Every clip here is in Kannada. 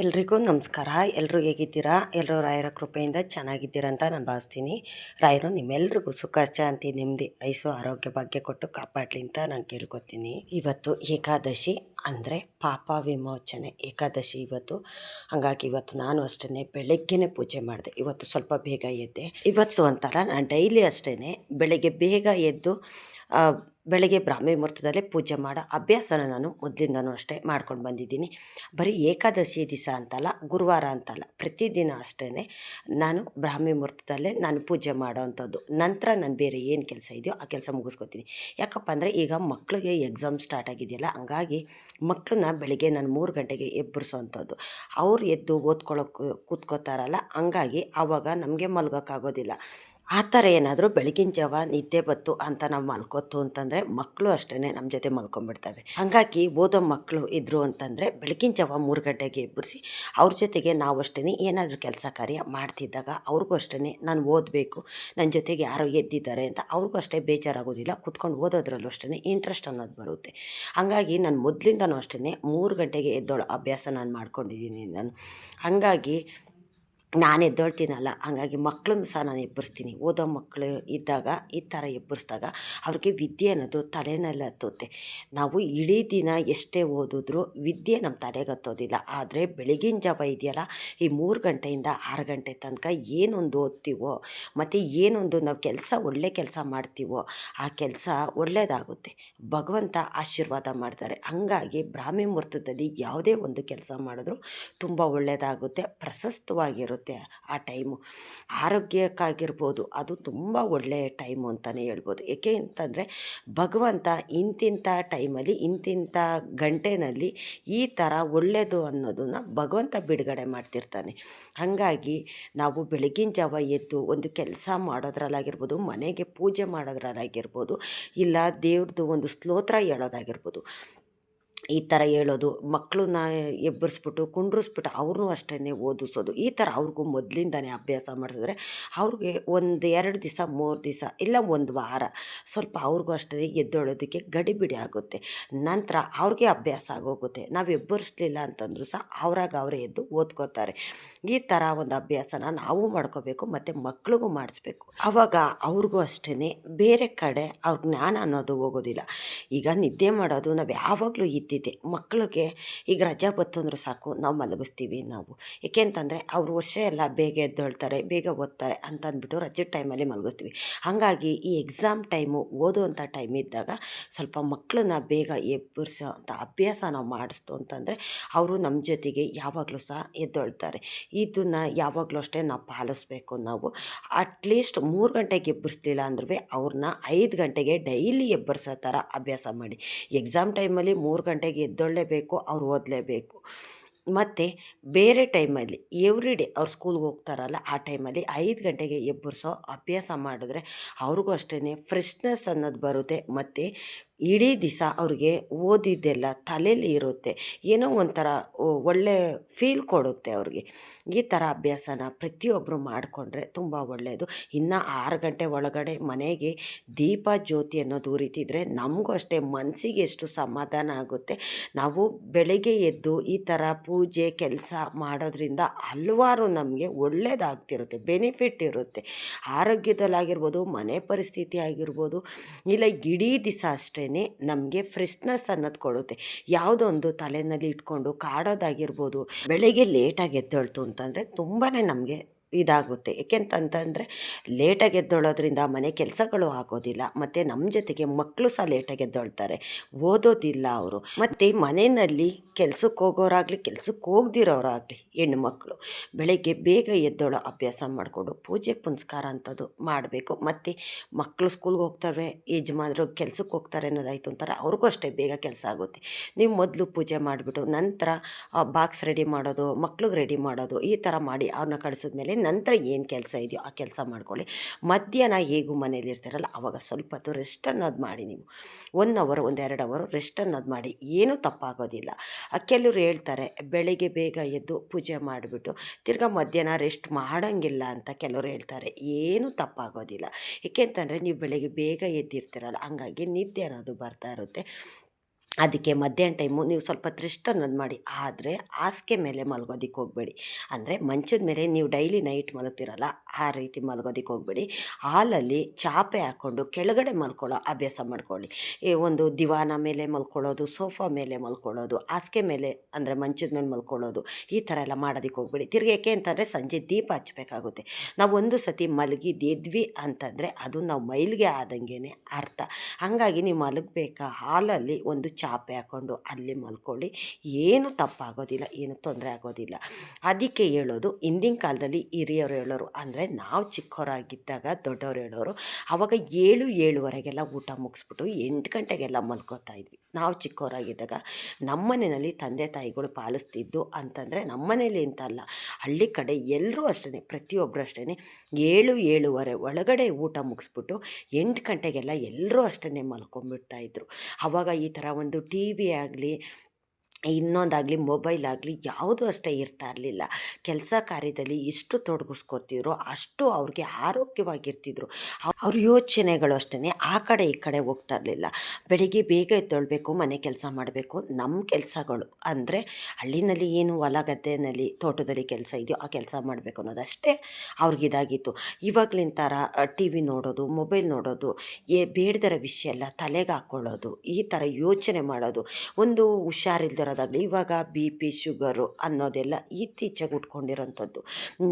ಎಲ್ರಿಗೂ ನಮಸ್ಕಾರ. ಎಲ್ಲರೂ ಹೇಗಿದ್ದೀರಾ? ಎಲ್ಲರೂ ರಾಯರ ಕೃಪೆಯಿಂದ ಚೆನ್ನಾಗಿದ್ದೀರಾ ಅಂತ ನಾನು ಭಾವಿಸ್ತೀನಿ. ರಾಯರು ನಿಮ್ಮೆಲ್ರಿಗೂ ಸುಖ ಶಾಂತಿ ನೆಮ್ಮದಿ ಐಸು ಆರೋಗ್ಯ ಭಾಗ್ಯ ಕೊಟ್ಟು ಕಾಪಾಡಲಿ ಅಂತ ನಾನು ಕೇಳ್ಕೊತೀನಿ. ಇವತ್ತು ಏಕಾದಶಿ ಅಂದರೆ ಪಾಪ ವಿಮೋಚನೆ ಏಕಾದಶಿ ಇವತ್ತು. ಹಾಗಾಗಿ ಇವತ್ತು ನಾನು ಅಷ್ಟೇ ಬೆಳಗ್ಗೆನೇ ಪೂಜೆ ಮಾಡಿದೆ. ಇವತ್ತು ಸ್ವಲ್ಪ ಬೇಗ ಎದ್ದೆ. ಇವತ್ತು ಒಂಥರ ನಾನು ಡೈಲಿ ಅಷ್ಟೇ ಬೆಳಗ್ಗೆ ಬೇಗ ಎದ್ದು ಬೆಳಗ್ಗೆ ಬ್ರಾಹ್ಮಿ ಮುಹೂರ್ತದಲ್ಲೇ ಪೂಜೆ ಮಾಡೋ ಅಭ್ಯಾಸನ ನಾನು ಮೊದಲಿಂದನೂ ಅಷ್ಟೇ ಮಾಡ್ಕೊಂಡು ಬಂದಿದ್ದೀನಿ. ಬರೀ ಏಕಾದಶಿ ದಿವಸ ಅಂತಲ್ಲ, ಗುರುವಾರ ಅಂತಲ್ಲ, ಪ್ರತಿದಿನ ಅಷ್ಟೇ ನಾನು ಬ್ರಾಹ್ಮಿ ಮುಹೂರ್ತದಲ್ಲೇ ನಾನು ಪೂಜೆ ಮಾಡೋ ಅಂಥದ್ದು. ನಂತರ ನಾನು ಬೇರೆ ಏನು ಕೆಲಸ ಇದೆಯೋ ಆ ಕೆಲಸ ಮುಗಿಸ್ಕೊತೀನಿ. ಯಾಕಪ್ಪ ಅಂದರೆ ಈಗ ಮಕ್ಕಳಿಗೆ ಎಕ್ಸಾಮ್ ಸ್ಟಾರ್ಟ್ ಆಗಿದೆಯಲ್ಲ, ಹಂಗಾಗಿ ಮಕ್ಕಳನ್ನ ಬೆಳಿಗ್ಗೆ ನಾನು 3 ಗಂಟೆಗೆ ಎಬ್ಬರಿಸೋ ಅಂಥದ್ದು. ಅವ್ರು ಎದ್ದು ಓದ್ಕೊಳ್ಳೋಕೆ ಕೂತ್ಕೋತಾರಲ್ಲ, ಹಂಗಾಗಿ ಆವಾಗ ನಮಗೆ ಮಲ್ಗೋಕ್ಕಾಗೋದಿಲ್ಲ. ಆ ಥರ ಏನಾದರೂ ಬೆಳಗಿನ ಜಾವ ನಿದ್ದೆ ಬತ್ತು ಅಂತ ನಾವು ಮಲ್ಕೋತು ಅಂತಂದರೆ ಮಕ್ಕಳು ಅಷ್ಟೇ ನಮ್ಮ ಜೊತೆ ಮಲ್ಕೊಂಡ್ಬಿಡ್ತವೆ. ಹಾಗಾಗಿ ಓದೋ ಮಕ್ಕಳು ಇದ್ದರು ಅಂತಂದರೆ ಬೆಳಗಿನ ಜಾವ 3 ಗಂಟೆಗೆ ಎಬ್ಬರಿಸಿ ಅವ್ರ ಜೊತೆಗೆ ನಾವು ಅಷ್ಟೇ ಏನಾದರೂ ಕೆಲಸ ಕಾರ್ಯ ಮಾಡ್ತಿದ್ದಾಗ ಅವ್ರಿಗೂ ಅಷ್ಟೇ ನಾನು ಓದಬೇಕು, ನನ್ನ ಜೊತೆಗೆ ಯಾರೋ ಎದ್ದಿದ್ದಾರೆ ಅಂತ ಅವ್ರಿಗೂ ಅಷ್ಟೇ ಬೇಜಾರಾಗೋದಿಲ್ಲ. ಕೂತ್ಕೊಂಡು ಓದೋದ್ರಲ್ಲೂ ಅಷ್ಟೇ ಇಂಟ್ರೆಸ್ಟ್ ಅನ್ನೋದು ಬರುತ್ತೆ. ಹಾಗಾಗಿ ನಾನು ಮೊದಲಿಂದನೂ ಅಷ್ಟೇ 3 ಗಂಟೆಗೆ ಎದ್ದೋಳೋ ಅಭ್ಯಾಸ ನಾನು ಮಾಡ್ಕೊಂಡಿದ್ದೀನಿ ನಾನು. ಹಾಗಾಗಿ ನಾನು ಎದ್ದೊಳ್ತೀನಲ್ಲ, ಹಾಗಾಗಿ ಮಕ್ಕಳನ್ನು ಸಹ ನಾನು ಎಬ್ಬರಿಸ್ತೀನಿ. ಓದೋ ಮಕ್ಕಳು ಇದ್ದಾಗ ಈ ಥರ ಎಬ್ಬರಿಸಿದಾಗ ಅವ್ರಿಗೆ ವಿದ್ಯೆ ಅನ್ನೋದು ತಲೆನಲ್ಲಿ ಹತ್ತುತ್ತೆ. ನಾವು ಇಡೀ ದಿನ ಎಷ್ಟೇ ಓದಿದ್ರೂ ವಿದ್ಯೆ ನಮ್ಮ ತಲೆಗೆ ಹತ್ತೋದಿಲ್ಲ. ಆದರೆ ಬೆಳಗಿನ ಜಾವ ಇದೆಯಲ್ಲ, ಈ 3 ಗಂಟೆಯಿಂದ 6 ಗಂಟೆ ತನಕ ಏನೊಂದು ಓದ್ತೀವೋ ಮತ್ತು ಏನೊಂದು ನಾವು ಒಳ್ಳೆ ಕೆಲಸ ಮಾಡ್ತೀವೋ ಆ ಕೆಲಸ ಒಳ್ಳೆಯದಾಗುತ್ತೆ. ಭಗವಂತ ಆಶೀರ್ವಾದ ಮಾಡ್ತಾರೆ. ಹಾಗಾಗಿ ಬ್ರಾಹ್ಮಿ ಮುಹೂರ್ತದಲ್ಲಿ ಯಾವುದೇ ಒಂದು ಕೆಲಸ ಮಾಡಿದ್ರೂ ತುಂಬ ಒಳ್ಳೆಯದಾಗುತ್ತೆ, ಪ್ರಶಸ್ತವಾಗಿರುತ್ತೆ. ಆ ಟೈಮು ಆರೋಗ್ಯಕ್ಕಾಗಿರ್ಬೋದು, ಅದು ತುಂಬ ಒಳ್ಳೆಯ ಟೈಮು ಅಂತಲೇ ಹೇಳ್ಬೋದು. ಏಕೆ ಅಂತಂದರೆ ಭಗವಂತ ಇಂತಿಂಥ ಟೈಮಲ್ಲಿ ಇಂತಿಂಥ ಗಂಟೆನಲ್ಲಿ ಈ ಥರ ಒಳ್ಳೆಯದು ಅನ್ನೋದನ್ನು ಭಗವಂತ ಬಿಡುಗಡೆ ಮಾಡ್ತಿರ್ತಾನೆ. ಹಾಗಾಗಿ ನಾವು ಬೆಳಗಿನ ಜಾವ ಎದ್ದು ಒಂದು ಕೆಲಸ ಮಾಡೋದ್ರಲ್ಲಾಗಿರ್ಬೋದು, ಮನೆಗೆ ಪೂಜೆ ಮಾಡೋದ್ರಲ್ಲಾಗಿರ್ಬೋದು, ಇಲ್ಲ ದೇವ್ರದ್ದು ಒಂದು ಸ್ತೋತ್ರ ಹೇಳೋದಾಗಿರ್ಬೋದು, ಈ ಥರ ಹೇಳೋದು, ಮಕ್ಕಳನ್ನ ಎಬ್ಬರಿಸ್ಬಿಟ್ಟು ಕುಂಡ್ರಿಸ್ಬಿಟ್ಟು ಅವ್ರನ್ನೂ ಅಷ್ಟೇ ಓದಿಸೋದು, ಈ ಥರ ಅವ್ರಿಗೂ ಮೊದಲಿಂದನೇ ಅಭ್ಯಾಸ ಮಾಡಿಸಿದ್ರೆ ಅವ್ರಿಗೆ 1-2 ದಿವಸ 3 ದಿವಸ ಇಲ್ಲ 1 ವಾರ ಸ್ವಲ್ಪ ಅವ್ರಿಗೂ ಅಷ್ಟೇ ಎದ್ದೇಳೋದಕ್ಕೆ ಗಡಿಬಿಡಿ ಆಗುತ್ತೆ. ನಂತರ ಅವ್ರಿಗೆ ಅಭ್ಯಾಸ ಆಗೋಗುತ್ತೆ. ನಾವು ಎಬ್ಬರಿಸ್ಲಿಲ್ಲ ಅಂತಂದರೂ ಸಹ ಅವರೇ ಎದ್ದು ಓದ್ಕೋತಾರೆ. ಈ ಥರ ಒಂದು ಅಭ್ಯಾಸನ ನಾವು ಮಾಡ್ಕೋಬೇಕು ಮತ್ತು ಮಕ್ಳಿಗೂ ಮಾಡಿಸ್ಬೇಕು. ಆವಾಗ ಅವ್ರಿಗೂ ಅಷ್ಟೇ ಬೇರೆ ಕಡೆ ಅವ್ರ ಜ್ಞಾನ ಅನ್ನೋದು ಹೋಗೋದಿಲ್ಲ. ಈಗ ನಿದ್ದೆ ಮಾಡೋದು ನಾವು ಯಾವಾಗಲೂ ಇದ್ದಿದ್ದೆ. ಮಕ್ಕಳಿಗೆ ಈಗ ರಜಾ ಬತ್ತು ಅಂದರೂ ಸಾಕು ನಾವು ಮಲಗಿಸ್ತೀವಿ ನಾವು. ಏಕೆ ಅಂತಂದರೆ ಅವರು ವರ್ಷ ಎಲ್ಲ ಬೇಗ ಎದ್ದೇಳ್ತಾರೆ, ಬೇಗ ಓದ್ತಾರೆ ಅಂತ ಅಂದ್ಬಿಟ್ಟು ರಜೆ ಟೈಮಲ್ಲಿ ಮಲಗಿಸ್ತೀವಿ. ಹಾಗಾಗಿ ಈ ಎಕ್ಸಾಮ್ ಟೈಮು ಓದುವಂಥ ಟೈಮ್ ಇದ್ದಾಗ ಸ್ವಲ್ಪ ಮಕ್ಕಳನ್ನ ಬೇಗ ಎಬ್ಬರಿಸೋ ಅಂಥ ಅಭ್ಯಾಸ ನಾವು ಮಾಡಿಸ್ತು ಅಂತಂದರೆ ಅವರು ನಮ್ಮ ಜೊತೆಗೆ ಯಾವಾಗಲೂ ಸಹ ಎದ್ದೇಳ್ತಾರೆ. ಇದನ್ನು ಯಾವಾಗಲೂ ಅಷ್ಟೇ ನಾವು ಪಾಲಿಸ್ಬೇಕು. ನಾವು ಅಟ್ಲೀಸ್ಟ್ 3 ಗಂಟೆಗೆ ಎಬ್ಬರಿಸ್ಲಿಲ್ಲ ಅಂದ್ರೂ ಅವ್ರನ್ನ 5 ಗಂಟೆಗೆ ಡೈಲಿ ಎಬ್ಬರಿಸೋ ಥರ ಅಭ್ಯಾಸ ಮಾಡಿ. ಎಕ್ಸಾಮ್ ಟೈಮಲ್ಲಿ 3 ಗಂಟೆಗೆ ಎದ್ದೇಳಲೇಬೇಕು, ಅವ್ರು ಓದಲೇಬೇಕು. ಮತ್ತು ಬೇರೆ ಟೈಮಲ್ಲಿ ಎವ್ರಿ ಡೇ ಅವ್ರು ಸ್ಕೂಲ್ಗೆ ಹೋಗ್ತಾರಲ್ಲ, ಆ ಟೈಮಲ್ಲಿ 5 ಗಂಟೆಗೆ ಎಬ್ಬರಿಸೋ ಅಭ್ಯಾಸ ಮಾಡಿದ್ರೆ ಅವ್ರಿಗೂ ಅಷ್ಟೇ ಫ್ರೆಶ್ನೆಸ್ ಅನ್ನೋದು ಬರುತ್ತೆ. ಮತ್ತು ಇಡೀ ದಿವಸ ಅವ್ರಿಗೆ ಓದಿದ್ದೆಲ್ಲ ತಲೆಯಲ್ಲಿ ಇರುತ್ತೆ. ಏನೋ ಒಂಥರ ಒಳ್ಳೆ ಫೀಲ್ ಕೊಡುತ್ತೆ ಅವ್ರಿಗೆ. ಈ ಥರ ಅಭ್ಯಾಸನ ಪ್ರತಿಯೊಬ್ಬರು ಮಾಡಿಕೊಂಡ್ರೆ ತುಂಬ ಒಳ್ಳೆಯದು. ಇನ್ನು 6 ಗಂಟೆ ಒಳಗಡೆ ಮನೆಗೆ ದೀಪ ಜ್ಯೋತಿ ಅನ್ನೋದು ಉರಿತಿದ್ರೆ ನಮಗೂ ಅಷ್ಟೇ ಮನಸ್ಸಿಗೆ ಎಷ್ಟು ಸಮಾಧಾನ ಆಗುತ್ತೆ. ನಾವು ಬೆಳಗ್ಗೆ ಎದ್ದು ಈ ಥರ ಪೂಜೆ ಕೆಲಸ ಮಾಡೋದ್ರಿಂದ ಹಲವಾರು ನಮಗೆ ಒಳ್ಳೆಯದಾಗ್ತಿರುತ್ತೆ, ಬೆನಿಫಿಟ್ ಇರುತ್ತೆ. ಆರೋಗ್ಯದಲ್ಲಾಗಿರ್ಬೋದು, ಮನೆ ಪರಿಸ್ಥಿತಿ ಆಗಿರ್ಬೋದು, ಇಲ್ಲ ಇಡೀ ದಿವಸ ಅಷ್ಟೇ ನಮಗೆ ಫ್ರೆಶ್ನೆಸ್ ಅನ್ನೋದು ಕೊಡುತ್ತೆ. ಯಾವುದೊಂದು ತಲೆಯಲ್ಲಿ ಇಟ್ಕೊಂಡು ಕಾಡೋದಾಗಿರ್ಬೋದು, ಬೆಳಗ್ಗೆ ಲೇಟಾಗಿ ಎದ್ದೇಳ್ತು ಅಂತಂದರೆ ತುಂಬಾ ನಮಗೆ ಇದಾಗುತ್ತೆ. ಏಕೆಂತಂತಂದರೆ ಲೇಟಾಗಿ ಎದ್ದೇಳೋದ್ರಿಂದ ಮನೆ ಕೆಲಸಗಳು ಆಗೋದಿಲ್ಲ, ಮತ್ತು ನಮ್ಮ ಜೊತೆಗೆ ಮಕ್ಕಳು ಸಹ ಲೇಟಾಗಿ ಎದ್ದೇಳ್ತಾರೆ, ಓದೋದಿಲ್ಲ ಅವರು. ಮತ್ತು ಮನೆಯಲ್ಲಿ ಕೆಲ್ಸಕ್ಕೆ ಹೋಗೋರಾಗಲಿ ಕೆಲ್ಸಕ್ಕೆ ಹೋಗ್ದಿರೋರಾಗಲಿ ಹೆಣ್ಮಕ್ಳು ಬೆಳಗ್ಗೆ ಬೇಗ ಎದ್ದೇಳೋ ಅಭ್ಯಾಸ ಮಾಡಿಕೊಂಡು ಪೂಜೆ ಪುನಸ್ಕಾರ ಅಂಥದ್ದು ಮಾಡಬೇಕು. ಮತ್ತು ಮಕ್ಕಳು ಸ್ಕೂಲ್ಗೆ ಹೋಗ್ತವೆ, ಯಜಮಾನರು ಕೆಲ್ಸಕ್ಕೆ ಹೋಗ್ತಾರೆ ಅನ್ನೋದಾಯಿತು ಅಂತಾರೆ, ಅವ್ರಿಗೂ ಅಷ್ಟೇ ಬೇಗ ಕೆಲಸ ಆಗುತ್ತೆ. ನೀವು ಮೊದಲು ಪೂಜೆ ಮಾಡಿಬಿಟ್ಟು ನಂತರ ಬಾಕ್ಸ್ ರೆಡಿ ಮಾಡೋದು, ಮಕ್ಳಿಗೆ ರೆಡಿ ಮಾಡೋದು, ಈ ಥರ ಮಾಡಿ ಅವ್ರನ್ನ ಕಳಿಸಿದ್ಮೇಲೆ ನಂತರ ಏನು ಕೆಲಸ ಇದೆಯೋ ಆ ಕೆಲಸ ಮಾಡ್ಕೊಳ್ಳಿ. ಮಧ್ಯಾಹ್ನ ಹೇಗೂ ಮನೇಲಿ ಇರ್ತಾರಲ್ಲ, ಆವಾಗ ಸ್ವಲ್ಪ ಹೊತ್ತು ರೆಸ್ಟ್ ಅನ್ನೋದು ಮಾಡಿ. ನೀವು 1 ಅವರ್ 1-2 ಅವರ್ ರೆಸ್ಟ್ ಅನ್ನೋದು ಮಾಡಿ, ಏನೂ ತಪ್ಪಾಗೋದಿಲ್ಲ. ಕೆಲವರು ಹೇಳ್ತಾರೆ ಬೆಳಗ್ಗೆ ಬೇಗ ಎದ್ದು ಪೂಜೆ ಮಾಡಿಬಿಟ್ಟು ತಿರ್ಗಾ ಮಧ್ಯಾಹ್ನ ರೆಸ್ಟ್ ಮಾಡೋಂಗಿಲ್ಲ ಅಂತ ಕೆಲವರು ಹೇಳ್ತಾರೆ. ಏನೂ ತಪ್ಪಾಗೋದಿಲ್ಲ. ಏಕೆ ಅಂತಂದರೆ ನೀವು ಬೆಳಗ್ಗೆ ಬೇಗ ಎದ್ದಿರ್ತೀರಲ್ಲ, ಹಂಗಾಗಿ ನಿದ್ದೆ ಅನ್ನೋದು ಬರ್ತಾ ಇರುತ್ತೆ. ಅದಕ್ಕೆ ಮಧ್ಯಾಹ್ನ ಟೈಮು ನೀವು ಸ್ವಲ್ಪ ರೆಸ್ಟ್ ಅನ್ನೋದು ಮಾಡಿ. ಆದರೆ ಹಾಸಿಗೆ ಮೇಲೆ ಮಲ್ಗೋದಕ್ಕೆ ಹೋಗಬೇಡಿ. ಅಂದರೆ ಮಂಚದ ಮೇಲೆ ನೀವು ಡೈಲಿ ನೈಟ್ ಮಲಗ್ತಿರಲ್ಲ ಆ ರೀತಿ ಮಲ್ಗೋದಕ್ಕೆ ಹೋಗಬೇಡಿ. ಹಾಲಲ್ಲಿ ಚಾಪೆ ಹಾಕ್ಕೊಂಡು ಕೆಳಗಡೆ ಮಲ್ಕೊಳ್ಳೋ ಅಭ್ಯಾಸ ಮಾಡ್ಕೊಳ್ಳಿ. ಈ ಒಂದು ದಿವಾನ ಮೇಲೆ ಮಲ್ಕೊಳ್ಳೋದು, ಸೋಫಾ ಮೇಲೆ ಮಲ್ಕೊಳ್ಳೋದು, ಹಾಸಿಗೆ ಮೇಲೆ ಅಂದರೆ ಮಂಚದ ಮೇಲೆ ಮಲ್ಕೊಳ್ಳೋದು, ಈ ಥರ ಎಲ್ಲ ಮಾಡೋದಕ್ಕೆ ಹೋಗಬೇಡಿ. ತಿರ್ಗಿ ಏಕೆ ಅಂತಂದರೆ ಸಂಜೆ ದೀಪ ಹಚ್ಚಬೇಕಾಗುತ್ತೆ. ನಾವು ಒಂದು ಸತಿ ಮಲಗಿದ್ದೆದ್ವಿ ಅಂತಂದರೆ ಅದು ನಾವು ಮೈಲಿಗೆ ಆದಂಗೆ ಅರ್ಥ. ಹಾಗಾಗಿ ನೀವು ಮಲಗಬೇಕಾ ಹಾಲಲ್ಲಿ ಒಂದು ಚಾಪೆ ಹಾಕ್ಕೊಂಡು ಅಲ್ಲಿ ಮಲ್ಕೊಳ್ಳಿ. ಏನು ತಪ್ಪಾಗೋದಿಲ್ಲ, ಏನು ತೊಂದರೆ ಆಗೋದಿಲ್ಲ. ಅದಕ್ಕೆ ಹೇಳೋದು, ಹಿಂದಿನ ಕಾಲದಲ್ಲಿ ಹಿರಿಯರು ಹೇಳೋರು, ಅಂದರೆ ನಾವು ಚಿಕ್ಕವರಾಗಿದ್ದಾಗ ದೊಡ್ಡವರು ಹೇಳೋರು, ಆವಾಗ 7-7:30ಗೆಲ್ಲ ಊಟ ಮುಗಿಸ್ಬಿಟ್ಟು 8 ಗಂಟೆಗೆಲ್ಲ ಮಲ್ಕೋತಾ ಇದ್ವಿ. ನಾವು ಚಿಕ್ಕವರಾಗಿದ್ದಾಗ ನಮ್ಮ ಮನೆಯಲ್ಲಿ ತಂದೆ ತಾಯಿಗಳು ಪಾಲಿಸ್ತಿದ್ದು ಅಂತಂದರೆ, ನಮ್ಮ ಮನೇಲಿ ಅಂತಲ್ಲ, ಹಳ್ಳಿ ಕಡೆ ಎಲ್ಲರೂ ಅಷ್ಟೇ, ಪ್ರತಿಯೊಬ್ಬರು ಅಷ್ಟೇ 7-7:30 ಒಳಗಡೆ ಊಟ ಮುಗಿಸ್ಬಿಟ್ಟು 8 ಗಂಟೆಗೆಲ್ಲ ಎಲ್ಲರೂ ಅಷ್ಟೇ ಮಲ್ಕೊಂಡ್ಬಿಡ್ತಾಯಿದ್ರು. ಆವಾಗ ಈ ಥರ ಒಂದು ಟಿ ವಿ ಆಗಲಿ, ಇನ್ನೊಂದಾಗಲಿ, ಮೊಬೈಲ್ ಆಗಲಿ ಯಾವುದೂ ಅಷ್ಟೇ ಇರ್ತಾ ಇರಲಿಲ್ಲ. ಕೆಲಸ ಕಾರ್ಯದಲ್ಲಿ ಎಷ್ಟು ತೊಡಗಿಸ್ಕೊತಿದ್ರು ಅಷ್ಟು ಅವ್ರಿಗೆ ಆರೋಗ್ಯವಾಗಿರ್ತಿದ್ರು. ಅವ್ರ ಯೋಚನೆಗಳು ಅಷ್ಟೇ ಆ ಕಡೆ ಈ ಕಡೆ ಹೋಗ್ತಾ ಇರಲಿಲ್ಲ. ಬೆಳಿಗ್ಗೆ ಬೇಗ ಎದ್ದೇಳಬೇಕು, ಮನೆ ಕೆಲಸ ಮಾಡಬೇಕು. ನಮ್ಮ ಕೆಲಸಗಳು ಅಂದರೆ ಹಳ್ಳಿನಲ್ಲಿ ಏನು ಹೊಲ ಗದ್ದೆನಲ್ಲಿ ತೋಟದಲ್ಲಿ ಕೆಲಸ ಇದೆಯೋ ಆ ಕೆಲಸ ಮಾಡಬೇಕು ಅನ್ನೋದಷ್ಟೇ ಅವ್ರಿಗಿದಾಗಿತ್ತು. ಇವಾಗಲಿನ ಥರ ಟಿ ವಿ ನೋಡೋದು, ಮೊಬೈಲ್ ನೋಡೋದು, ಬೇಡದಿರೋ ವಿಷಯ ಎಲ್ಲ ತಲೆಗೆ ಹಾಕ್ಕೊಳ್ಳೋದು, ಈ ಥರ ಯೋಚನೆ ಮಾಡೋದು, ಒಂದು ಹುಷಾರಿಲ್ದಿರೋದಾಗಲಿ, ಇವಾಗ ಬಿ ಪಿ ಶುಗರು ಅನ್ನೋದೆಲ್ಲ ಇತ್ತೀಚೆಗೆ ಉಟ್ಕೊಂಡಿರೋಂಥದ್ದು.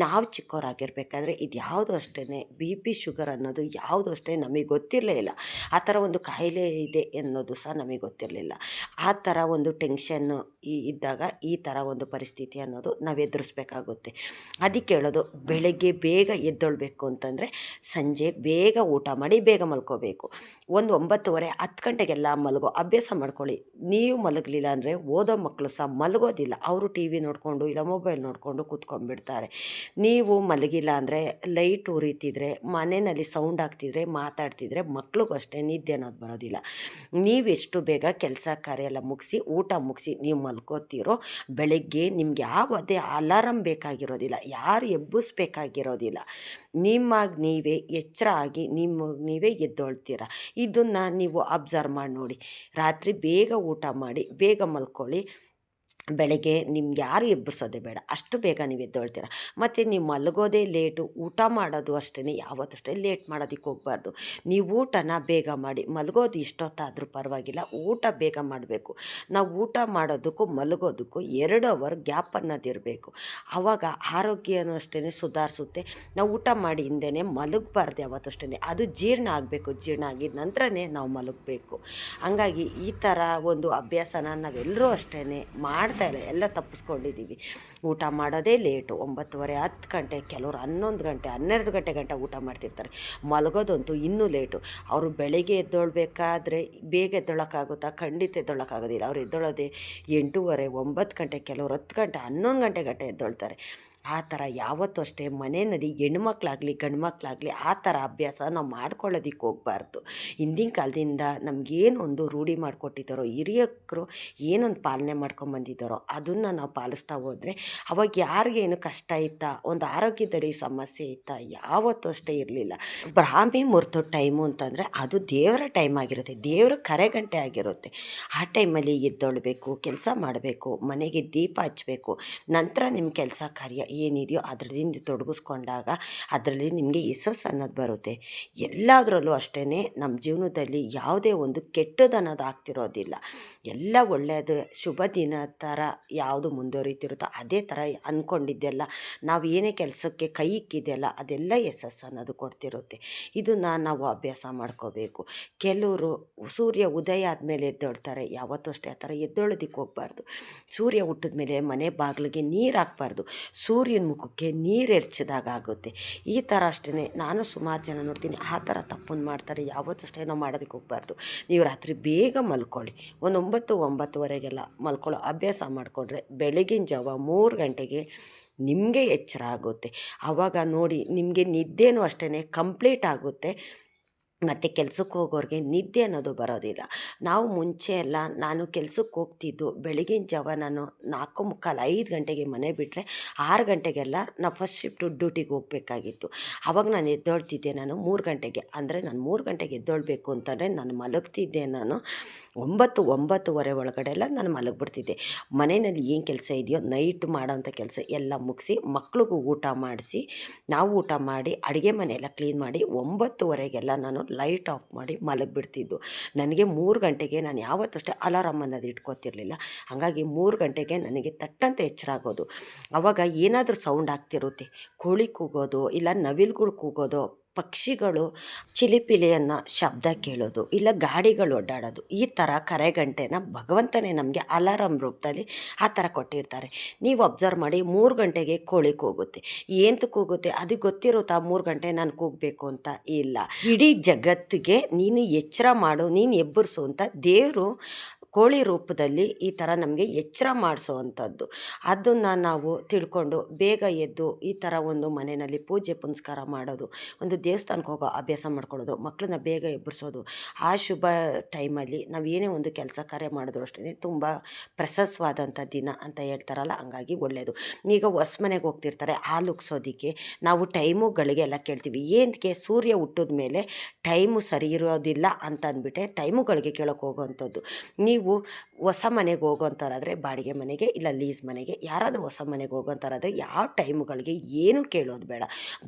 ನಾವು ಚಿಕ್ಕವರಾಗಿರ್ಬೇಕಾದ್ರೆ ಇದು ಯಾವುದು ಅಷ್ಟೇ ಬಿ ಪಿ ಶುಗರ್ ಅನ್ನೋದು ಯಾವುದು ಅಷ್ಟೇ ನಮಗೆ ಗೊತ್ತಿರಲೇ ಇಲ್ಲ. ಆ ಥರ ಒಂದು ಕಾಯಿಲೆ ಇದೆ ಅನ್ನೋದು ಸಹ ನಮಗೆ ಗೊತ್ತಿರಲಿಲ್ಲ. ಆ ಥರ ಒಂದು ಟೆನ್ಷನ್ನು ಇದ್ದಾಗ ಈ ಥರ ಒಂದು ಪರಿಸ್ಥಿತಿ ಅನ್ನೋದು ನಾವು ಎದುರಿಸ್ಬೇಕಾಗುತ್ತೆ. ಅದಕ್ಕೆ ಹೇಳೋದು, ಬೆಳಗ್ಗೆ ಬೇಗ ಎದ್ದೇಳಬೇಕು ಅಂತಂದರೆ ಸಂಜೆ ಬೇಗ ಊಟ ಮಾಡಿ ಬೇಗ ಮಲ್ಕೋಬೇಕು. ಒಂದು 9:30 10 ಗಂಟೆಗೆಲ್ಲ ಮಲಗೋ ಅಭ್ಯಾಸ ಮಾಡ್ಕೊಳ್ಳಿ. ನೀವು ಮಲಗಲಿಲ್ಲ ಅಂದರೆ ಓದೋ ಮಕ್ಕಳು ಸಹ ಮಲಗೋದಿಲ್ಲ. ಅವರು ಟಿ ವಿ ನೋಡಿಕೊಂಡು ಇಲ್ಲ ಮೊಬೈಲ್ ನೋಡಿಕೊಂಡು ಕೂತ್ಕೊಂಡ್ಬಿಡ್ತಾರೆ. ನೀವು ಮಲಗಿಲ್ಲ ಅಂದರೆ ಲೈಟ್ ಉರಿತಿದ್ರೆ, ಮನೆಯಲ್ಲಿ ಸೌಂಡ್ ಆಗ್ತಿದ್ರೆ, ಮಾತಾಡ್ತಿದ್ರೆ ಮಕ್ಳಿಗೂ ಅಷ್ಟೇ ನಿದ್ದೆ ಅನ್ನೋದು ಬರೋದಿಲ್ಲ. ನೀವೆಷ್ಟು ಬೇಗ ಕೆಲಸ ಕಾರ್ಯ ಎಲ್ಲ ಮುಗಿಸಿ ಊಟ ಮುಗಿಸಿ ನೀವು ಮಲ್ಕೋತೀರೋ ಬೆಳಗ್ಗೆ ನಿಮ್ಗೆ ಯಾವುದೇ ಅಲಾರಮ್ ಬೇಕಾಗಿರೋದಿಲ್ಲ, ಯಾರು ಎಬ್ಬಿಸ್ಬೇಕಾಗಿರೋದಿಲ್ಲ. ನಿಮಗೆ ನೀವೇ ಎಚ್ಚರ ಆಗಿ ನೀವೇ ಎದ್ದೊಳ್ತೀರ. ಇದನ್ನು ನೀವು ಅಬ್ಸರ್ವ್ ಮಾಡಿ ನೋಡಿ. ರಾತ್ರಿ ಬೇಗ ಊಟ ಮಾಡಿ ಬೇಗ ಮಲ್ಕೊಳ್ಳಿ. ಬೆಳಗ್ಗೆ ನಿಮ್ಗೆ ಯಾರು ಎಬ್ಬಿಸೋದೇ ಬೇಡ, ಅಷ್ಟು ಬೇಗ ನೀವು ಎದ್ದೇಳ್ತೀರ. ಮತ್ತು ನೀವು ಮಲಗೋದೇ ಲೇಟು, ಊಟ ಮಾಡೋದು ಅಷ್ಟೇ ಯಾವತ್ತೂ ಅಷ್ಟೇ ಲೇಟ್ ಮಾಡೋದಕ್ಕೆ ಹೋಗಬಾರ್ದು. ನೀವು ಊಟನ ಬೇಗ ಮಾಡಿ, ಮಲಗೋದು ಇಷ್ಟೊತ್ತಾದರೂ ಪರವಾಗಿಲ್ಲ, ಊಟ ಬೇಗ ಮಾಡಬೇಕು. ನಾವು ಊಟ ಮಾಡೋದಕ್ಕೂ ಮಲಗೋದಕ್ಕೂ 2 ಅವರ್ ಗ್ಯಾಪ್ ಅನ್ನೋದಿರಬೇಕು. ಆವಾಗ ಆರೋಗ್ಯನೂ ಅಷ್ಟೇ ಸುಧಾರಿಸುತ್ತೆ. ನಾವು ಊಟ ಮಾಡಿ ಹಿಂದೆಯೇ ಮಲಗಬಾರ್ದು ಯಾವತ್ತೂ ಅಷ್ಟೇ, ಅದು ಜೀರ್ಣ ಆಗಬೇಕು. ಜೀರ್ಣ ಆಗಿದ ನಂತರನೇ ನಾವು ಮಲಗಬೇಕು. ಹಂಗಾಗಿ ಈ ಥರ ಒಂದು ಅಭ್ಯಾಸನ ನಾವೆಲ್ಲರೂ ಅಷ್ಟೇ ಮಾಡ್ತಾ ಇಲ್ಲ, ಎಲ್ಲ ತಪ್ಪಿಸ್ಕೊಂಡಿದ್ದೀವಿ. ಊಟ ಮಾಡೋದೇ ಲೇಟು, 9:30 10 ಗಂಟೆ, ಕೆಲವರು 11 ಗಂಟೆ 12 ಗಂಟೆ ಗಂಟ ಊಟ ಮಾಡ್ತಿರ್ತಾರೆ. ಮಲಗೋದಂತೂ ಇನ್ನೂ ಲೇಟು. ಅವರು ಬೆಳಗ್ಗೆ ಎದ್ದೇಳಬೇಕಾದ್ರೆ ಬೇಗ ಎದ್ದೇಳೋಕ್ಕಾಗುತ್ತಾ? ಖಂಡಿತ ಎದ್ದೇಳೋಕ್ಕಾಗೋದಿಲ್ಲ. ಅವ್ರು ಎದ್ದೇಳೋದೇ 8:30 9 ಗಂಟೆ, ಕೆಲವರು 10 ಗಂಟೆ 11 ಗಂಟೆ ಎದ್ದೇಳ್ತಾರೆ. ಆ ಥರ ಯಾವತ್ತೂ ಅಷ್ಟೇ ಮನೆಯಲ್ಲಿ ಹೆಣ್ಮಕ್ಳಾಗಲಿ ಗಂಡು ಮಕ್ಕಳಾಗಲಿ ಆ ಥರ ಅಭ್ಯಾಸ ನಾವು ಮಾಡ್ಕೊಳ್ಳೋದಕ್ಕೆ ಹೋಗಬಾರ್ದು. ಹಿಂದಿನ ಕಾಲದಿಂದ ನಮಗೇನೊಂದು ರೂಢಿ ಮಾಡಿಕೊಟ್ಟಿದ್ದಾರೋ, ಹಿರಿಯರು ಏನೊಂದು ಪಾಲನೆ ಮಾಡ್ಕೊಂಬಂದಿದ್ದಾರೋ ಅದನ್ನು ನಾವು ಪಾಲಿಸ್ತಾ ಹೋದರೆ ಅವಾಗ ಯಾರಿಗೇನು ಕಷ್ಟ ಇತ್ತಾ, ಒಂದು ಆರೋಗ್ಯದಲ್ಲಿ ಸಮಸ್ಯೆ ಇತ್ತಾ? ಯಾವತ್ತೂ ಅಷ್ಟೇ ಇರಲಿಲ್ಲ. ಬ್ರಾಹ್ಮಿ ಮುಹೂರ್ತ ಟೈಮು ಅಂತಂದರೆ ಅದು ದೇವರ ಟೈಮ್ ಆಗಿರುತ್ತೆ, ದೇವರ ಕರೆಗಂಟೆ ಆಗಿರುತ್ತೆ. ಆ ಟೈಮಲ್ಲಿ ಎದ್ದೇಳಬೇಕು, ಕೆಲಸ ಮಾಡಬೇಕು, ಮನೆಗೆ ದೀಪ ಹಚ್ಚಬೇಕು. ನಂತರ ನಿಮ್ಮ ಕೆಲಸ ಕಾರ್ಯ ಏನಿದೆಯೋ ಅದರಿಂದ ತೊಡಗಿಸ್ಕೊಂಡಾಗ ಅದರಲ್ಲಿ ನಿಮಗೆ ಯಶಸ್ಸು ಅನ್ನೋದು ಬರುತ್ತೆ. ಎಲ್ಲದರಲ್ಲೂ ಅಷ್ಟೇ ನಮ್ಮ ಜೀವನದಲ್ಲಿ ಯಾವುದೇ ಒಂದು ಕೆಟ್ಟದ್ದು ಅನ್ನೋದು ಆಗ್ತಿರೋದಿಲ್ಲ. ಎಲ್ಲ ಒಳ್ಳೆಯದು ಶುಭ ದಿನ ಥರ ಯಾವುದು ಮುಂದುವರಿತಿರುತ್ತೋ ಅದೇ ಥರ ಅಂದ್ಕೊಂಡಿದ್ದೆಲ್ಲ ನಾವು ಏನೇ ಕೆಲಸಕ್ಕೆ ಕೈ ಇಕ್ಕಿದೆಯಲ್ಲ ಅದೆಲ್ಲ ಯಶಸ್ಸು ಅನ್ನೋದು ಕೊಡ್ತಿರುತ್ತೆ. ಇದನ್ನು ನಾವು ಅಭ್ಯಾಸ ಮಾಡ್ಕೋಬೇಕು. ಕೆಲವರು ಸೂರ್ಯ ಉದಯ ಆದಮೇಲೆ ಎದ್ದೇಳ್ತಾರೆ, ಯಾವತ್ತೂ ಅಷ್ಟೇ ಆ ಥರ ಎದ್ದೇಳೋದಕ್ಕೆ ಹೋಗಬಾರ್ದು. ಸೂರ್ಯ ಹುಟ್ಟಿದ ಮೇಲೆ ಮನೆ ಬಾಗಿಲಿಗೆ ನೀರು ಹಾಕಬಾರ್ದು, ಸೂರ್ಯನ ಮುಖಕ್ಕೆ ನೀರು ಎರಚಿದಾಗ ಆಗುತ್ತೆ. ಈ ಥರ ಅಷ್ಟೇ ನಾನು ಸುಮಾರು ಜನ ನೋಡ್ತೀನಿ ಆ ಥರ ತಪ್ಪನ್ನು ಮಾಡ್ತಾರೆ. ಯಾವತ್ತೂ ಅಷ್ಟೇ ನಾವು ಮಾಡೋದಕ್ಕೆ ಹೋಗಬಾರ್ದು. ನೀವು ರಾತ್ರಿ ಬೇಗ ಮಲ್ಕೊಳ್ಳಿ, ಒಂದು 9-9:30ಗೆಲ್ಲ ಮಲ್ಕೊಳ್ಳೋ ಅಭ್ಯಾಸ ಮಾಡಿಕೊಂಡ್ರೆ ಬೆಳಗಿನ ಜಾವ 3 ಗಂಟೆಗೆ ನಿಮಗೆ ಎಚ್ಚರ ಆಗುತ್ತೆ. ಆವಾಗ ನೋಡಿ ನಿಮಗೆ ನಿದ್ದೆನೂ ಅಷ್ಟೇ ಕಂಪ್ಲೀಟ್ ಆಗುತ್ತೆ. ಮತ್ತು ಕೆಲ್ಸಕ್ಕೆ ಹೋಗೋರಿಗೆ ನಿದ್ದೆ ಅನ್ನೋದು ಬರೋದಿಲ್ಲ. ನಾವು ಮುಂಚೆ ಎಲ್ಲ ನಾನು ಕೆಲ್ಸಕ್ಕೆ ಹೋಗ್ತಿದ್ದು ಬೆಳಗಿನ ಜಾವ ನಾನು 4:45 5 ಗಂಟೆಗೆ ಮನೆ ಬಿಟ್ಟರೆ 6 ಗಂಟೆಗೆಲ್ಲ ನಾವು ಫಸ್ಟ್ ಶಿಫ್ಟು ಡ್ಯೂಟಿಗೆ ಹೋಗಬೇಕಾಗಿತ್ತು. ಆವಾಗ ನಾನು ಎದ್ದೇಳ್ತಿದ್ದೆ ನಾನು 3 ಗಂಟೆಗೆ. ಅಂದರೆ ನಾನು 3 ಗಂಟೆಗೆ ಎದ್ದೇಳಬೇಕು ಅಂತಂದರೆ ನಾನು ಮಲಗ್ತಿದ್ದೆ ನಾನು 9-9:30 ಒಳಗಡೆ ಎಲ್ಲ ನಾನು ಮಲಗಿಬಿಡ್ತಿದ್ದೆ. ಮನೆಯಲ್ಲಿ ಏನು ಕೆಲಸ ಇದೆಯೋ ನೈಟ್ ಮಾಡೋಂಥ ಕೆಲಸ ಎಲ್ಲ ಮುಗಿಸಿ ಮಕ್ಳಿಗೂ ಊಟ ಮಾಡಿಸಿ ನಾವು ಊಟ ಮಾಡಿ ಅಡುಗೆ ಮನೆಯೆಲ್ಲ ಕ್ಲೀನ್ ಮಾಡಿ 9:30ಗೆಲ್ಲ ನಾನು ಲೈಟ್ ಆಫ್ ಮಾಡಿ ಮಲಗಿಬಿಡ್ತಿದ್ದು. ನನಗೆ 3 ಗಂಟೆಗೆ ನಾನು ಯಾವತ್ತೂ ಅಷ್ಟೇ ಅಲಾರಾಮ್ ಅನ್ನೋದು ಇಟ್ಕೋತಿರ್ಲಿಲ್ಲ. ಹಾಗಾಗಿ 3 ಗಂಟೆಗೆ ನನಗೆ ತಟ್ಟಂತೆ ಎಚ್ಚರ ಆಗೋದು. ಆವಾಗ ಏನಾದರೂ ಸೌಂಡ್ ಆಗ್ತಿರುತ್ತೆ, ಕೋಳಿ ಕೂಗೋದು ಇಲ್ಲ ನವಿಲುಗಳು ಕೂಗೋದು, ಪಕ್ಷಿಗಳು ಚಿಲಿಪಿಲಿ ಅನ್ನೋ ಶಬ್ದ ಕೇಳೋದು, ಇಲ್ಲ ಗಾಡಿಗಳು ಓಡಾಡೋದು, ಈ ಥರ ಕರೆಗಂಟೆನ ಭಗವಂತನೇ ನಮಗೆ ಅಲಾರಾಮ್ ರೂಪದಲ್ಲಿ ಆ ಥರ ಕೊಟ್ಟಿರ್ತಾರೆ. ನೀವು ಅಬ್ಸರ್ವ್ ಮಾಡಿ 3 ಗಂಟೆಗೆ ಕೋಳಿ ಕೂಗುತ್ತೆ. ಏಂತ ಕೂಗುತ್ತೆ ಅದು ಗೊತ್ತಿರುತ್ತಾ 3 ಗಂಟೆ ನಾನು ಕೂಗಬೇಕು ಅಂತ? ಇಲ್ಲ. ಇಡೀ ಜಗತ್ತಿಗೆ ನೀನು ಎಚ್ಚರ ಮಾಡು, ನೀನು ಎಬ್ಬರಿಸು ಅಂತ ದೇವರು ಕೋಳಿ ರೂಪದಲ್ಲಿ ಈ ಥರ ನಮಗೆ ಎಚ್ಚರ ಮಾಡಿಸೋ ಅಂಥದ್ದು. ಅದನ್ನು ನಾವು ತಿಳ್ಕೊಂಡು ಬೇಗ ಎದ್ದು ಈ ಥರ ಒಂದು ಮನೆಯಲ್ಲಿ ಪೂಜೆ ಪುನಸ್ಕಾರ ಮಾಡೋದು, ಒಂದು ದೇವಸ್ಥಾನಕ್ಕೆ ಹೋಗೋ ಅಭ್ಯಾಸ ಮಾಡ್ಕೊಳ್ಳೋದು, ಮಕ್ಕಳನ್ನ ಬೇಗ ಎಬ್ಬರಿಸೋದು. ಆ ಶುಭ ಟೈಮಲ್ಲಿ ನಾವು ಏನೇ ಒಂದು ಕೆಲಸ ಕಾರ್ಯ ಮಾಡಿದ್ರು ಅಷ್ಟೇ ತುಂಬ ಪ್ರಶಸ್ತವಾದಂಥ ದಿನ ಅಂತ ಹೇಳ್ತಾರಲ್ಲ, ಹಂಗಾಗಿ ಒಳ್ಳೆಯದು. ಈಗ ಹೊಸ ಮನೆಗೆ ಹೋಗ್ತಿರ್ತಾರೆ ಹಾಲು ಉಗ್ಸೋದಕ್ಕೆ, ನಾವು ಟೈಮುಗಳಿಗೆ ಎಲ್ಲ ಕೇಳ್ತೀವಿ. ಏನಕ್ಕೆ? ಸೂರ್ಯ ಹುಟ್ಟಿದ ಮೇಲೆ ಟೈಮು ಸರಿ ಇರೋದಿಲ್ಲ ಅಂತ ಅಂದ್ಬಿಟ್ಟೆ ಟೈಮುಗಳಿಗೆ ಕೇಳೋಕೆ ಹೋಗೋವಂಥದ್ದು. ನೀವು ಹೊಸ ಮನೆಗೆ ಹೋಗೋಂಥವ್ರಾದರೆ ಬಾಡಿಗೆ ಮನೆಗೆ ಇಲ್ಲ ಲೀಸ್ ಮನೆಗೆ ಯಾರಾದರೂ ಹೊಸ ಮನೆಗೆ ಹೋಗೋಂಥವ್ರಾದರೆ ಯಾವ ಟೈಮುಗಳಿಗೆ ಏನೂ ಕೇಳೋದು ಬೇಡ.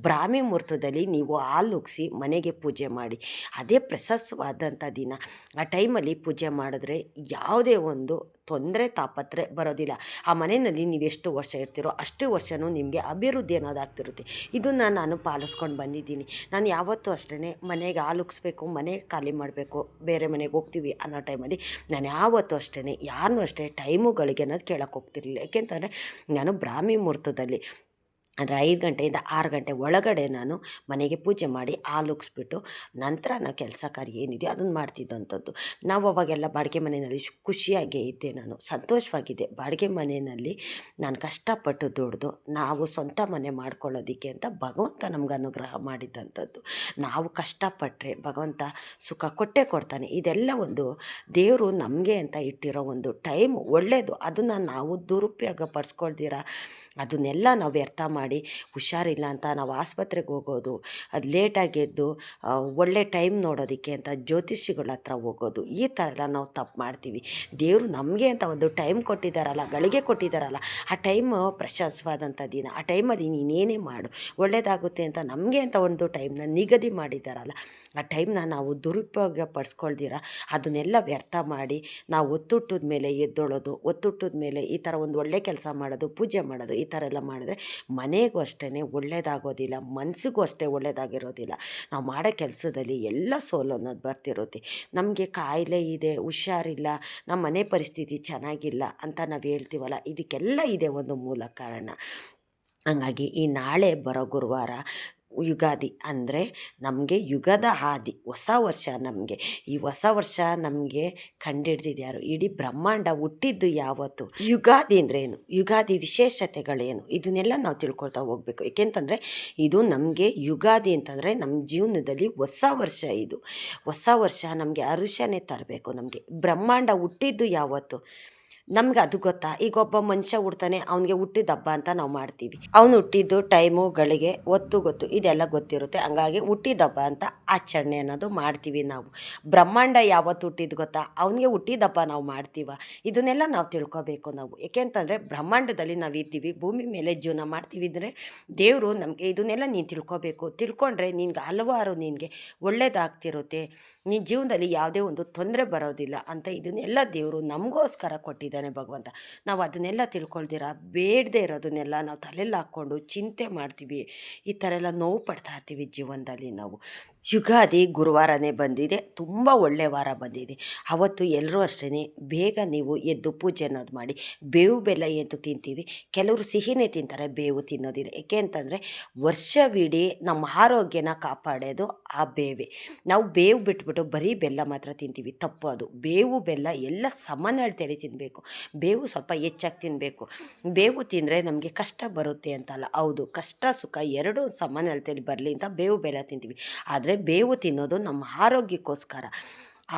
ಬ್ರಾಹ್ಮಿ ಮುಹೂರ್ತದಲ್ಲಿ ನೀವು ಹಾಲು ಉಗ್ಸಿ ಮನೆಗೆ ಪೂಜೆ ಮಾಡಿ, ಅದೇ ಪ್ರಶಸ್ತವಾದಂಥ ದಿನ. ಆ ಟೈಮಲ್ಲಿ ಪೂಜೆ ಮಾಡಿದ್ರೆ ಯಾವುದೇ ಒಂದು ತೊಂದರೆ ತಾಪತ್ರೆ ಬರೋದಿಲ್ಲ. ಆ ಮನೆಯಲ್ಲಿ ನೀವು ಎಷ್ಟು ವರ್ಷ ಇರ್ತೀರೋ ಅಷ್ಟು ವರ್ಷವೂ ನಿಮಗೆ ಅಭಿವೃದ್ಧಿ ಅನ್ನೋದಾಗ್ತಿರುತ್ತೆ. ಇದನ್ನು ನಾನು ಪಾಲಿಸ್ಕೊಂಡು ಬಂದಿದ್ದೀನಿ. ನಾನು ಯಾವತ್ತೂ ಅಷ್ಟೇ ಮನೆಗೆ ಹಾಲು ಉಗ್ಸ್ಬೇಕು, ಮನೆ ಖಾಲಿ ಮಾಡಬೇಕು, ಬೇರೆ ಮನೆಗೆ ಹೋಗ್ತೀವಿ ಅನ್ನೋ ಟೈಮಲ್ಲಿ ನಾನು ಯಾವತ್ತೂ ಅಷ್ಟೇ ಯಾರನ್ನೂ ಅಷ್ಟೇ ಟೈಮುಗಳಿಗೆ ಅನ್ನೋದು ಕೇಳೋಕ್ಕೆ ಹೋಗ್ತಿರ್ಲಿಲ್ಲ. ಏಕೆಂತಂದರೆ ನಾನು ಬ್ರಾಹ್ಮಿ ಮುಹೂರ್ತದಲ್ಲಿ ಅಂದರೆ 5 ಗಂಟೆಯಿಂದ 6 ಗಂಟೆ ಒಳಗಡೆ ನಾನು ಮನೆಗೆ ಪೂಜೆ ಮಾಡಿ ಹಾಲು ಉಗ್ಸ್ಬಿಟ್ಟು ನಂತರ ನಾವು ಕೆಲಸ ಕಾರ್ಯ ಏನಿದೆಯೋ ಅದನ್ನು ಮಾಡ್ತಿದ್ದಂಥದ್ದು. ನಾವು ಅವಾಗೆಲ್ಲ ಬಾಡಿಗೆ ಮನೆಯಲ್ಲಿ ಖುಷಿಯಾಗೇ ಇದ್ದೆ, ನಾನು ಸಂತೋಷವಾಗಿದ್ದೆ. ಬಾಡಿಗೆ ಮನೆಯಲ್ಲಿ ನಾನು ಕಷ್ಟಪಟ್ಟು ದುಡಿದು ನಾವು ಸ್ವಂತ ಮನೆ ಮಾಡ್ಕೊಳ್ಳೋದಕ್ಕೆ ಅಂತ ಭಗವಂತ ನಮ್ಗೆ ಅನುಗ್ರಹ ಮಾಡಿದ್ದಂಥದ್ದು. ನಾವು ಕಷ್ಟಪಟ್ಟರೆ ಭಗವಂತ ಸುಖ ಕೊಟ್ಟೇ ಕೊಡ್ತಾನೆ. ಇದೆಲ್ಲ ಒಂದು ದೇವರು ನಮಗೆ ಅಂತ ಇಟ್ಟಿರೋ ಒಂದು ಟೈಮು ಒಳ್ಳೆಯದು. ಅದನ್ನು ನಾವು ದುರುಪಯೋಗ ಪಡಿಸ್ಕೊಳ್ದಿರ ಅದನ್ನೆಲ್ಲ ನಾವು ವ್ಯರ್ಥ ಮಾಡಿ ಹುಷಾರಿಲ್ಲ ಅಂತ ನಾವು ಆಸ್ಪತ್ರೆಗೆ ಹೋಗೋದು, ಅದು ಲೇಟಾಗಿ ಎದ್ದು ಒಳ್ಳೆ ಟೈಮ್ ನೋಡೋದಕ್ಕೆ ಅಂತ ಜ್ಯೋತಿಷಿಗಳ ಹತ್ರ ಹೋಗೋದು, ಈ ಥರ ಎಲ್ಲ ನಾವು ತಪ್ಪು ಮಾಡ್ತೀವಿ. ದೇವರು ನಮಗೆ ಅಂತ ಒಂದು ಟೈಮ್ ಕೊಟ್ಟಿದ್ದಾರಲ್ಲ, ಗಳಿಗೆ ಕೊಟ್ಟಿದ್ದಾರಲ್ಲ, ಆ ಟೈಮು ಪ್ರಶಸ್ತವಾದಂಥ ದಿನ. ಆ ಟೈಮಲ್ಲಿ ನೀನೇನೇ ಮಾಡು ಒಳ್ಳೆಯದಾಗುತ್ತೆ ಅಂತ ನಮಗೆ ಅಂತ ಒಂದು ಟೈಮ್ನ ನಿಗದಿ ಮಾಡಿದ್ದಾರಲ್ಲ, ಆ ಟೈಮ್ನ ನಾವು ದುರುಪಯೋಗ ಪಡಿಸ್ಕೊಳ್ದಿರ ಅದನ್ನೆಲ್ಲ ವ್ಯರ್ಥ ಮಾಡಿ ನಾವು ಒತ್ತುಟ್ಟದ ಮೇಲೆ ಎದ್ದೊಳೋದು, ಒತ್ತುಟ್ಟದ ಮೇಲೆ ಈ ಥರ ಒಂದು ಒಳ್ಳೆ ಕೆಲಸ ಮಾಡೋದು, ಪೂಜೆ ಮಾಡೋದು, ಈ ಥರ ಎಲ್ಲ ಮಾಡಿದ್ರೆ ಮನೆಗೂ ಅಷ್ಟೇ ಒಳ್ಳೆಯದಾಗೋದಿಲ್ಲ, ಮನಸ್ಸಿಗೂ ಅಷ್ಟೇ ಒಳ್ಳೆಯದಾಗಿರೋದಿಲ್ಲ. ನಾವು ಮಾಡೋ ಕೆಲಸದಲ್ಲಿ ಎಲ್ಲ ಸೋಲು ಅನ್ನೋದು ಬರ್ತಿರುತ್ತೆ. ನಮಗೆ ಕಾಯಿಲೆ ಇದೆ, ಹುಷಾರಿಲ್ಲ, ನಮ್ಮ ಮನೆ ಪರಿಸ್ಥಿತಿ ಚೆನ್ನಾಗಿಲ್ಲ ಅಂತ ನಾವು ಹೇಳ್ತೀವಲ್ಲ, ಇದಕ್ಕೆಲ್ಲ ಇದೆ ಒಂದು ಮೂಲ ಕಾರಣ. ಹಾಗಾಗಿ ಈ ನಾಳೆ ಬರೋ ಗುರುವಾರ ಯುಗಾದಿ ಅಂದರೆ ನಮಗೆ ಯುಗದ ಹಾದಿ, ಹೊಸ ವರ್ಷ. ನಮಗೆ ಈ ಹೊಸ ವರ್ಷ ನಮಗೆ ಕಂಡಿಡ್ದಿದ್ದು ಯಾರು? ಇಡೀ ಬ್ರಹ್ಮಾಂಡ ಹುಟ್ಟಿದ್ದು ಯಾವತ್ತು? ಯುಗಾದಿ ಅಂದ್ರೇನು, ಯುಗಾದಿ ವಿಶೇಷತೆಗಳೇನು, ಇದನ್ನೆಲ್ಲ ನಾವು ತಿಳ್ಕೊಳ್ತಾ ಹೋಗಬೇಕು. ಏಕೆಂತಂದರೆ ಇದು ನಮಗೆ ಯುಗಾದಿ ಅಂತಂದರೆ ನಮ್ಮ ಜೀವನದಲ್ಲಿ ಹೊಸ ವರ್ಷ. ಇದು ಹೊಸ ವರ್ಷ ನಮಗೆ ಹರುಷನೇ ತರಬೇಕು. ನಮಗೆ ಬ್ರಹ್ಮಾಂಡ ಹುಟ್ಟಿದ್ದು ಯಾವತ್ತು ನಮ್ಗೆ ಅದು ಗೊತ್ತಾ? ಈಗ ಒಬ್ಬ ಮನುಷ್ಯ ಹುಡ್ತಾನೆ, ಅವನಿಗೆ ಹುಟ್ಟಿದ ಹಬ್ಬ ಅಂತ ನಾವು ಮಾಡ್ತೀವಿ. ಅವನು ಹುಟ್ಟಿದ್ದು ಟೈಮು ಗಳಿಗೆ ಒತ್ತು ಗೊತ್ತು, ಇದೆಲ್ಲ ಗೊತ್ತಿರುತ್ತೆ. ಹಂಗಾಗಿ ಹುಟ್ಟಿದ ಹಬ್ಬ ಅಂತ ಆಚರಣೆ ಅನ್ನೋದು ಮಾಡ್ತೀವಿ ನಾವು. ಬ್ರಹ್ಮಾಂಡ ಯಾವತ್ತು ಹುಟ್ಟಿದ್ದು ಗೊತ್ತಾ? ಅವನಿಗೆ ಹುಟ್ಟಿದ ಹಬ್ಬ ನಾವು ಮಾಡ್ತೀವ. ಇದನ್ನೆಲ್ಲ ನಾವು ತಿಳ್ಕೊಬೇಕು ನಾವು. ಏಕೆಂತಂದರೆ ಬ್ರಹ್ಮಾಂಡದಲ್ಲಿ ನಾವು ಇದ್ದೀವಿ, ಭೂಮಿ ಮೇಲೆ ಜೀವನ ಮಾಡ್ತೀವಿ. ಅಂದರೆ ದೇವರು ನಮಗೆ ಇದನ್ನೆಲ್ಲ ನೀನು ತಿಳ್ಕೊಬೇಕು. ತಿಳ್ಕೊಂಡ್ರೆ ನಿನ್ಗೆ ಹಲವಾರು ನಿನಗೆ ಒಳ್ಳೇದಾಗ್ತಿರುತ್ತೆ, ನಿನ್ನ ಜೀವನದಲ್ಲಿ ಯಾವುದೇ ಒಂದು ತೊಂದರೆ ಬರೋದಿಲ್ಲ ಅಂತ ಇದನ್ನೆಲ್ಲ ದೇವರು ನಮಗೋಸ್ಕರ ಕೊಟ್ಟಿದ್ದಾನೆ ಭಗವಂತ. ನಾವು ಅದನ್ನೆಲ್ಲ ತಿಳ್ಕೊಳ್ದಿರ ಬೇಡದೇ ಇರೋದನ್ನೆಲ್ಲ ನಾವು ತಲೆಯಲ್ಲಿ ಹಾಕ್ಕೊಂಡು ಚಿಂತೆ ಮಾಡ್ತೀವಿ. ಈ ಥರ ಎಲ್ಲ ನೋವು ಪಡ್ತಾ ಇರ್ತೀವಿ ಜೀವನದಲ್ಲಿ ನಾವು. ಯುಗಾದಿ ಗುರುವಾರನೇ ಬಂದಿದೆ, ತುಂಬ ಒಳ್ಳೆಯ ವಾರ ಬಂದಿದೆ. ಅವತ್ತು ಎಲ್ಲರೂ ಅಷ್ಟೇ ಬೇಗ ನೀವು ಎದ್ದು ಪೂಜೆ ಅನ್ನೋದು ಮಾಡಿ, ಬೇವು ಬೆಲ್ಲ ಎಂದು ತಿಂತೀವಿ. ಕೆಲವರು ಸಿಹಿನೇ ತಿಂತಾರೆ, ಬೇವು ತಿನ್ನೋದಿಲ್ಲ. ಏಕೆ ಅಂತಂದರೆ ವರ್ಷವಿಡೀ ನಮ್ಮ ಆರೋಗ್ಯನ ಕಾಪಾಡೋದು ಆ ಬೇವೆ. ನಾವು ಬೇವು ಬಿಟ್ಬಿಟ್ಟು ಬಿಟ್ಬಿಟ್ಟು ಬರೀ ಬೆಲ್ಲ ಮಾತ್ರ ತಿಂತೀವಿ, ತಪ್ಪು ಅದು. ಬೇವು ಬೆಲ್ಲ ಎಲ್ಲ ಸಮನಳತೆಯಲ್ಲಿ ತಿನ್ನಬೇಕು. ಬೇವು ಸ್ವಲ್ಪ ಹೆಚ್ಚಾಗಿ ತಿನ್ನಬೇಕು. ಬೇವು ತಿಂದರೆ ನಮಗೆ ಕಷ್ಟ ಬರುತ್ತೆ ಅಂತಲ್ಲ, ಹೌದು, ಕಷ್ಟ ಸುಖ ಎರಡೂ ಸಮನಳತೆಯಲ್ಲಿ ಬರಲಿ ಅಂತ ಬೇವು ಬೆಲ್ಲ ತಿಂತೀವಿ. ಆದರೆ ಬೇವು ತಿನ್ನೋದು ನಮ್ಮ ಆರೋಗ್ಯಕ್ಕೋಸ್ಕರ.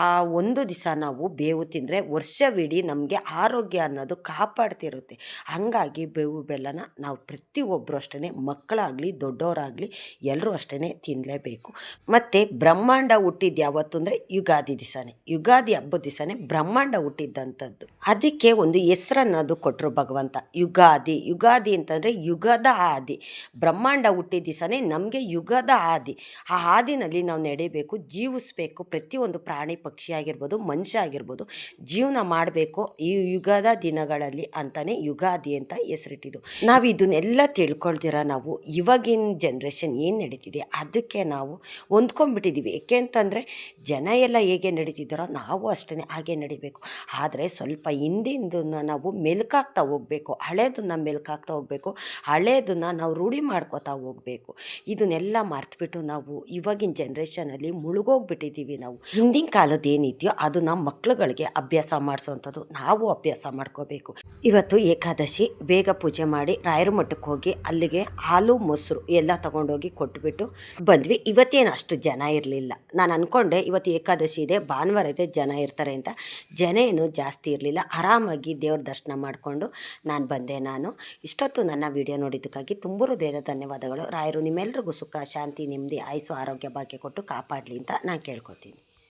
ಆ ಒಂದು ದಿವಸ ನಾವು ಬೇವು ತಿಂದರೆ ವರ್ಷವಿಡೀ ನಮಗೆ ಆರೋಗ್ಯ ಅನ್ನೋದು ಕಾಪಾಡ್ತಿರುತ್ತೆ. ಹಾಗಾಗಿ ಬೇವು ಬೆಲ್ಲನ ನಾವು ಪ್ರತಿಯೊಬ್ಬರು ಅಷ್ಟೇ, ಮಕ್ಕಳಾಗಲಿ ದೊಡ್ಡವರಾಗಲಿ ಎಲ್ಲರೂ ಅಷ್ಟೇ ತಿನ್ನಲೇಬೇಕು. ಮತ್ತು ಬ್ರಹ್ಮಾಂಡ ಹುಟ್ಟಿದ್ದು ಯಾವತ್ತು ಅಂದರೆ ಯುಗಾದಿ ದಿವಸನೇ. ಯುಗಾದಿ ಹಬ್ಬದ ದಿವಸನೇ ಬ್ರಹ್ಮಾಂಡ ಹುಟ್ಟಿದ್ದಂಥದ್ದು. ಅದಕ್ಕೆ ಒಂದು ಹೆಸ್ರನ್ನೋದು ಕೊಟ್ಟರು ಭಗವಂತ, ಯುಗಾದಿ. ಯುಗಾದಿ ಅಂತಂದರೆ ಯುಗದ ಆದಿ. ಬ್ರಹ್ಮಾಂಡ ಹುಟ್ಟಿದ ದಿವಸನೇ ನಮಗೆ ಯುಗದ ಆದಿ. ಆ ಆದಿನಲ್ಲಿ ನಾವು ನಡಿಬೇಕು, ಜೀವಿಸ್ಬೇಕು. ಪ್ರತಿಯೊಂದು ಪ್ರಾಣಿ ಪಕ್ಷಿ ಆಗಿರ್ಬೋದು, ಮನುಷ್ಯ ಆಗಿರ್ಬೋದು, ಜೀವನ ಮಾಡಬೇಕು ಈ ಯುಗದ ದಿನಗಳಲ್ಲಿ ಅಂತಲೇ ಯುಗಾದಿ ಅಂತ ಹೆಸರಿಟ್ಟಿದ್ದು. ನಾವು ಇದನ್ನೆಲ್ಲ ತಿಳ್ಕೊಳ್ತೀರ ನಾವು ಇವಾಗಿನ ಜನ್ರೇಷನ್ ಏನು ನಡೀತಿದೆ ಅದಕ್ಕೆ ನಾವು ಹೊಂದ್ಕೊಂಡ್ಬಿಟ್ಟಿದ್ದೀವಿ. ಏಕೆ ಅಂತಂದರೆ ಜನ ಎಲ್ಲ ಹೇಗೆ ನಡೀತಿದ್ದಾರೋ ನಾವು ಅಷ್ಟೇ ಹಾಗೆ ನಡಿಬೇಕು. ಆದರೆ ಸ್ವಲ್ಪ ಹಿಂದಿಂದನ್ನು ನಾವು ಮೆಲುಕಾಗ್ತಾ ಹೋಗಬೇಕು, ಹಳೇದನ್ನು ಮೆಲುಕಾಗ್ತಾ ಹೋಗಬೇಕು, ಹಳೇದನ್ನು ನಾವು ರೂಢಿ ಮಾಡ್ಕೋತಾ ಹೋಗಬೇಕು. ಇದನ್ನೆಲ್ಲ ಮರ್ತ್ಬಿಟ್ಟು ನಾವು ಇವಾಗಿನ ಜನ್ರೇಷನಲ್ಲಿ ಮುಳುಗೋಗ್ಬಿಟ್ಟಿದ್ದೀವಿ. ನಾವು ಹಿಂದಿನ ಕಾಲದ ಏನಿದೆಯೋ ಅದನ್ನು ಮಕ್ಕಳುಗಳಿಗೆ ಅಭ್ಯಾಸ ಮಾಡಿಸೋವಂಥದ್ದು ನಾವು ಅಭ್ಯಾಸ ಮಾಡ್ಕೋಬೇಕು. ಇವತ್ತು ಏಕಾದಶಿ, ಬೇಗ ಪೂಜೆ ಮಾಡಿ ರಾಯರ ಮಠಕ್ಕೆ ಹೋಗಿ ಅಲ್ಲಿಗೆ ಹಾಲು ಮೊಸರು ಎಲ್ಲ ತೊಗೊಂಡೋಗಿ ಕೊಟ್ಬಿಟ್ಟು ಬಂದ್ವಿ. ಇವತ್ತೇನು ಅಷ್ಟು ಜನ ಇರಲಿಲ್ಲ. ನಾನು ಅಂದ್ಕೊಂಡೆ ಇವತ್ತು ಏಕಾದಶಿ ಇದೆ, ಭಾನುವಾರ ಇದೆ, ಜನ ಇರ್ತಾರೆ ಅಂತ. ಜನ ಏನು ಜಾಸ್ತಿ ಇರಲಿಲ್ಲ. ಆರಾಮಾಗಿ ದೇವ್ರ ದರ್ಶನ ಮಾಡಿಕೊಂಡು ನಾನು ಬಂದೆ. ಇಷ್ಟೊತ್ತು ನನ್ನ ವಿಡಿಯೋ ನೋಡಿದ್ದಕ್ಕಾಗಿ ತುಂಬ ಹೃದಯದ ಧನ್ಯವಾದಗಳು. ರಾಯರು ನಿಮ್ಮೆಲ್ರಿಗೂ ಸುಖ ಶಾಂತಿ ನೆಮ್ಮದಿ ಆಯುಸ್ಸು ಆರೋಗ್ಯ ಭಾಗ್ಯ ಕೊಟ್ಟು ಕಾಪಾಡಲಿ ಅಂತ ನಾನು ಕೇಳ್ಕೊತೀನಿ.